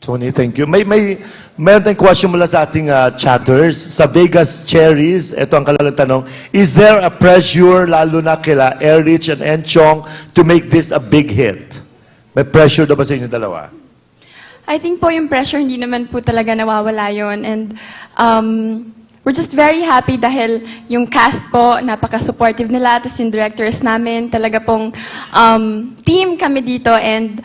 Tony, thank you. Meron tayong question mula sa ating chatters. Sa Vegas Cherries, ito ang kalalang tanong, is there a pressure, lalo na kila Erich and Enchong, to make this a big hit? May pressure daw ba sa inyo dalawa? I think po yung pressure, hindi naman po talaga nawawala yun. And we're just very happy dahil yung cast po, napaka-supportive nila. Tapos yung directors namin, talaga pong team kami dito. And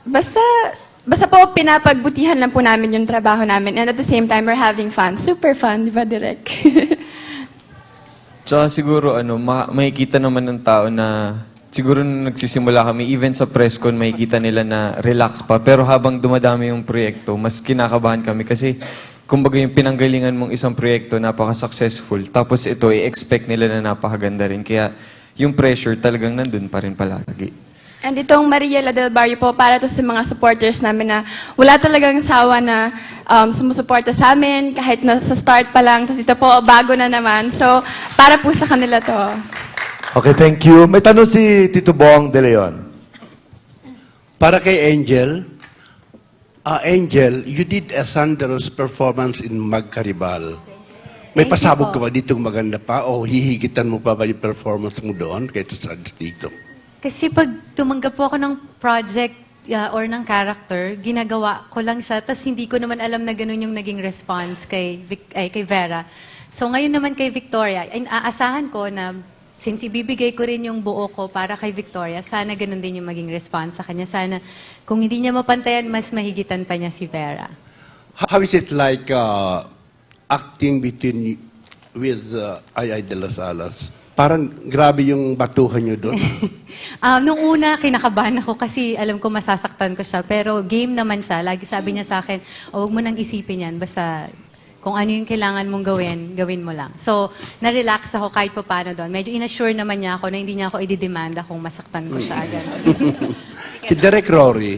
basta po pinapagbutihan lang po namin yung trabaho namin. And at the same time, we're having fun. Super fun, di ba, Direk? Tsaka siguro, makikita naman ng tao na siguro nung nagsisimula kami, even sa press con, makikita nila na relax pa. Pero habang dumadami yung proyekto, mas kinakabahan kami kasi kumbaga yung pinanggalingan mong isang proyekto, napaka-successful. Tapos ito, i-expect nila na napakaganda rin. Kaya yung pressure talagang nandun pa rin palagi. And itong Mariela Del Barrio po, para to sa mga supporters namin na wala talagang sawa na sumusuporta sa amin, kahit na sa start pa lang. Tapos ito po, bago na naman. So, para po sa kanila to. Okay, thank you. May tanong si Tito Bong De Leon. Para kay Angel, Angel, you did a thunderous performance in Magkaribal. May Thank you pasabog po. ka ba ditong maganda pa o hihigitan mo pa ba yung performance mo doon kaysa sa dito? Kasi pag tumanggap po ako ng project or ng character, ginagawa ko lang siya, tapos hindi ko naman alam na ganun yung naging response kay Vera. So ngayon naman kay Victoria, aasahan ko na since ibibigay ko rin yung buo ko para kay Victoria, sana ganun din yung maging response sa kanya. Sana kung hindi niya mapantayan, mas mahigitan pa niya si Vera. How is it like acting with Ay de las Alas? Parang grabe yung batuhan nyo doon. Nung una, kinakabahan ako kasi alam ko masasaktan ko siya. Pero game naman siya. Lagi sabi niya sa akin, huwag mo nang isipin yan. Basta kung ano yung kailangan mong gawin, gawin mo lang. So, na-relax ako kahit pa paano doon. Medyo inassure naman niya ako na hindi niya ako ididemanda kung masaktan ko siya. Si Derek Rory,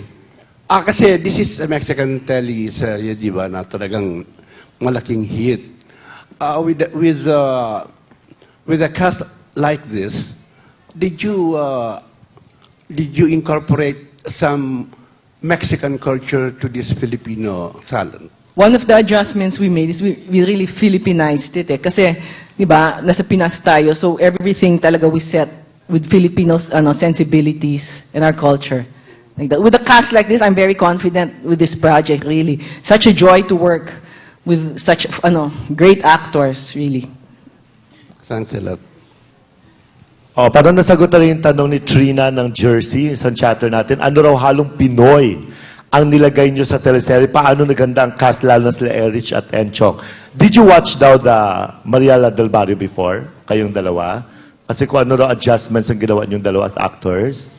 kasi this is a Mexican teleserye, di ba, na talagang malaking hit. With a cast like this, did you incorporate some Mexican culture to this Filipino talent? One of the adjustments we made is we really Filipinized it eh. Kasi, di ba, nasa Pinas tayo, so everything talaga we set with Filipinos sensibilities and our culture. Like that. With a cast like this, I'm very confident with this project, really. Such a joy to work with such great actors, really. Thanks a lot. Parang nasagot na rin yung tanong ni Trina ng Jersey, isang chatter natin. Ano raw halong Pinoy ang nilagay nyo sa teleserye? Paano naganda ang cast, lalo na sila Erich at Enchong? Did you watch daw the Mariela Del Barrio before? Kayong dalawa? Kasi kung ano raw adjustments ang ginawa nyong dalawa as actors?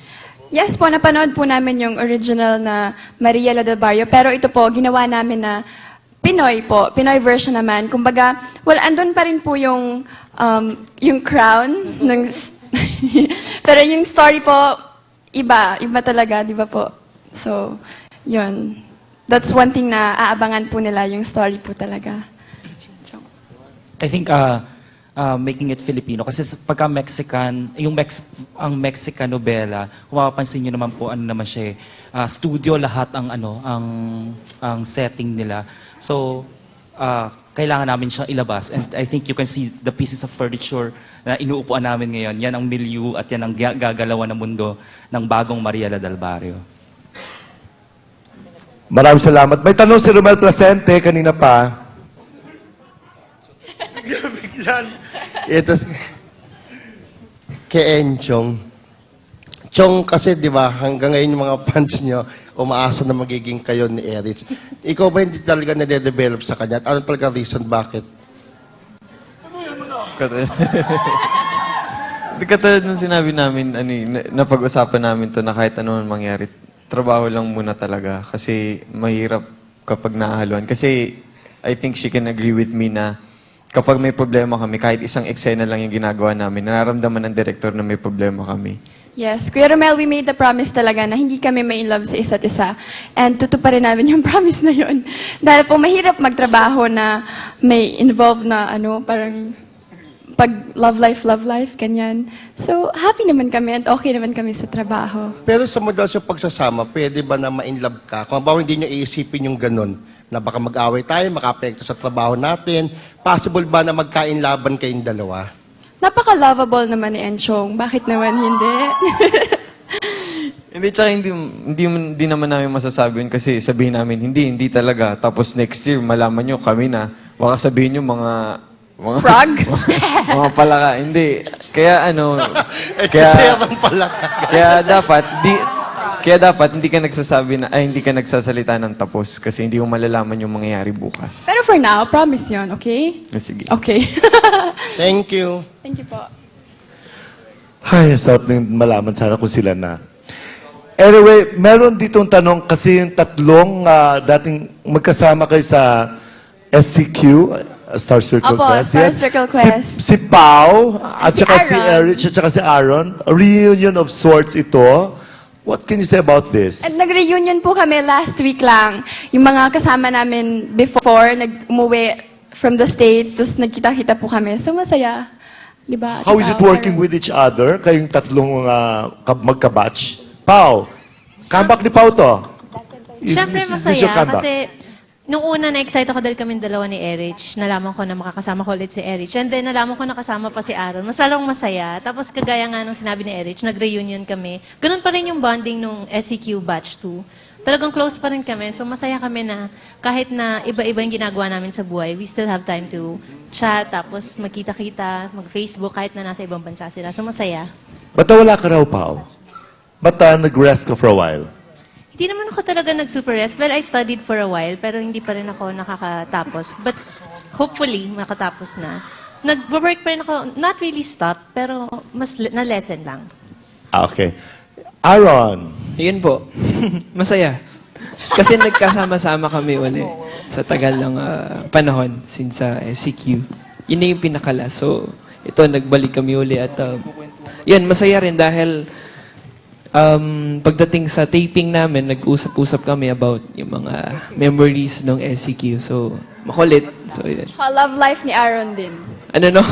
Yes po, napanood po namin yung original na Mariela Del Barrio. Pero ito po, ginawa namin na Pinoy po, Pinoy version naman. Kumbaga, andun pa rin po yung crown. Pero yung story po, iba talaga, di ba po? So, yun. That's one thing na aabangan po nila, yung story po talaga. I think making it Filipino. Kasi pagka Mexican, ang Mexican novela, kung mapapansin nyo naman po, ano naman siya studio lahat ang setting nila. So, kailangan namin siyang ilabas. And I think you can see the pieces of furniture na inuupuan namin ngayon. Yan ang milieu at yan ang gagalawan ng mundo ng bagong Mariela Del Barrio. Maraming salamat. May tanong si Romel Placente kanina pa. Ito kay Enchong. Chong, kasi di ba hanggang ngayon yung mga fans nyo umaasa na magiging kayo ni Erich. Ikaw ba hindi talaga nade-develop sa kanya? At ano talaga reason bakit? Katulad ng sinabi namin, napag-usapan namin to na kahit ano man mangyari, trabaho lang muna talaga. Kasi mahirap kapag nahahaluan. Kasi I think she can agree with me na kapag may problema kami, kahit isang eksena lang yung ginagawa namin, nararamdaman ng director na may problema kami. Yes, Kuya Romel, we made the promise talaga na hindi kami may in love sa isa't isa. And tutuparin namin yung promise na yun. Dahil po mahirap magtrabaho na may involved na parang pag love life, ganyan. So, happy naman kami at okay naman kami sa trabaho. Pero sa modal sa pagsasama, pwede ba na ma-inlove ka? Kung bawa hindi nyo iisipin yung ganun, na baka mag-away tayo, maka-apekto sa trabaho natin, possible ba na magkainlaban kayong dalawa? Napaka-lovable naman ni Enchong. Bakit naman hindi? Hindi, tsaka hindi naman namin masasabi yun kasi sabihin namin, hindi talaga. Tapos next year, malaman nyo kami na, baka sabihin nyo mga Frog? mga palaka. Hindi. Kaya Eksasayang pala ka. kaya dapat hindi ka nagsasabi na, hindi ka nagsasalita ng tapos kasi hindi mo malalaman yung mangyayari bukas. Pero for now, promise yon, okay? Sige. Okay. Thank you. Thank you po. Ay, sarap nang malaman sana kung sila na. Anyway, meron ditong tanong kasi yung tatlong dating magkasama kayo sa SCQ, Star Circle Opo, Quest. Star Circle Quest. Si Pao, at Si saka si Aaron. Erich, at saka si Aaron. A reunion of sorts ito. What can you say about this? At nag-reunion po kami last week lang. Yung mga kasama namin before, nag-umuwi from the States, tapos nagkita-kita po kami. So, masaya. Diba? How is it working with each other? Kayong tatlong magka-batch? Pao, comeback ni Pao to. Siyempre Is this your masaya comeback? kasi nung una na-excite ako dahil kami dalawa ni Erich. Nalaman ko na makakasama ko ulit si Erich. And then nalaman ko na kasama pa si Aaron. Mas lalong masaya. Tapos kagaya nga nung sinabi ni Erich, nag-reunion kami. Ganun pa rin yung bonding nung SEQ Batch 2. Talagang close pa rin kami. So masaya kami na kahit na iba-iba yung ginagawa namin sa buhay, we still have time to chat, tapos magkita-kita, mag-Facebook kahit na nasa ibang bansa sila. So masaya. Ba't wala ka raw, Pao? Ba't nag-rest ka for a while? Hindi naman ako talaga nag-super rest. Well, I studied for a while, pero hindi pa rin ako nakakatapos. But hopefully, makatapos na. Nag-work pa rin ako, not really stop, pero mas na-lesson lang. Okay. Aaron, Yun po. Masaya. Kasi nagkasama-sama kami uli sa tagal ng panahon since sa SCQ. Yun na yung pinakala. So, ito, nagbalik kami uli at yan, masaya rin dahil pagdating sa taping namin, nag-usap-usap kami about yung mga memories ng SCQ. So, makulit. So, yan. Tsaka love life ni Aaron din. Ano no?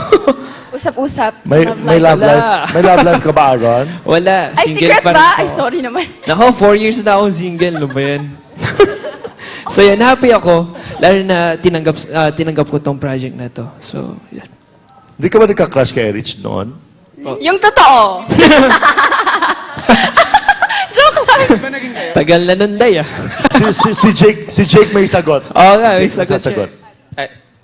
Usap-usap sa may, love may life. love life. Wala. May love life ka ba, Aaron? Wala. Ay, Single secret pa rin ba? po. Ay, sorry naman. Nako, 4 years na akong single. Ano ba yan? So yan, happy ako. Lalo na tinanggap ko tong project na to. So, yan. Hindi ka ba nagka-crush kay Erich noon? Yung totoo. Joke lang. Tagal na nun, day, ah. Si Jake may sagot. Oo nga, may Jake sagot sasagot.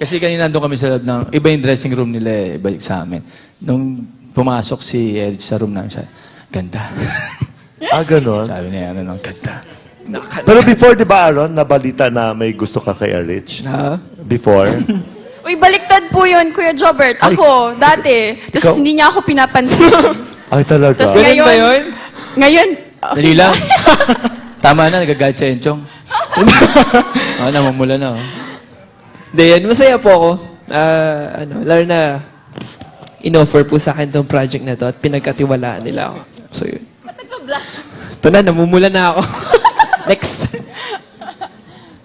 Kasi kanina nandun kami sa loob ng, iba yung dressing room nila eh, balik sa amin. Nung pumasok si Erich sa room namin, sabi, ganda. Ah, ganon. Sabi niya, ganda. Pero before, di ba, Aaron, nabalita na may gusto ka kay Erich? Ha? Before? Uy, baliktad po yun, Kuya Jobert. Ako, dati. Ikaw? Tapos hindi niya ako pinapansin. Ay, talaga. Tapos Ganun ngayon, ba yun? Ngayon, Dali lang. Tama na, nagagalit si Enchong. Namumula na. Oh. Hindi, yan. Masaya po ako. Lalo na in-offer po sa akin tong project na to at pinagkatiwalaan nila ako. So, yun. Ito na, namumula na ako. Next.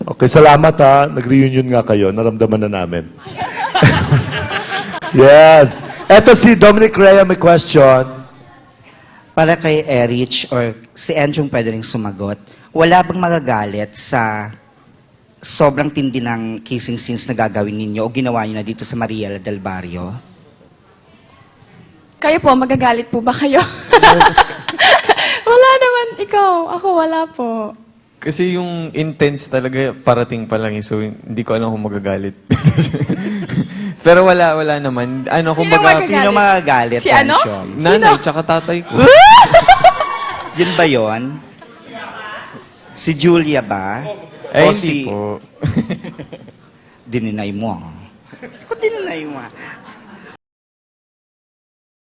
Okay, salamat ha. Nag-reunion nga kayo. Naramdaman na namin. Yes. Eto si Dominic Rea may question. Para kay Erich or si Enchong pwede rin sumagot, wala bang magagalit sa sobrang tindi ng kissing scenes na gagawin ninyo o ginawa nyo na dito sa Mariela del Barrio? kayo po, magagalit po ba kayo? Wala naman. Ikaw. Ako, wala po. Kasi yung intense talaga parating pa lang eh. So hindi ko alam kung magagalit. Pero wala naman. Ano, kumbaga, Sino magagalit, Si ano? Enchong? nanay tsaka tatay ko. Yun ba yun? Si Julia ba? Eh, O hindi po. Dininay mo. Ako dininay mo.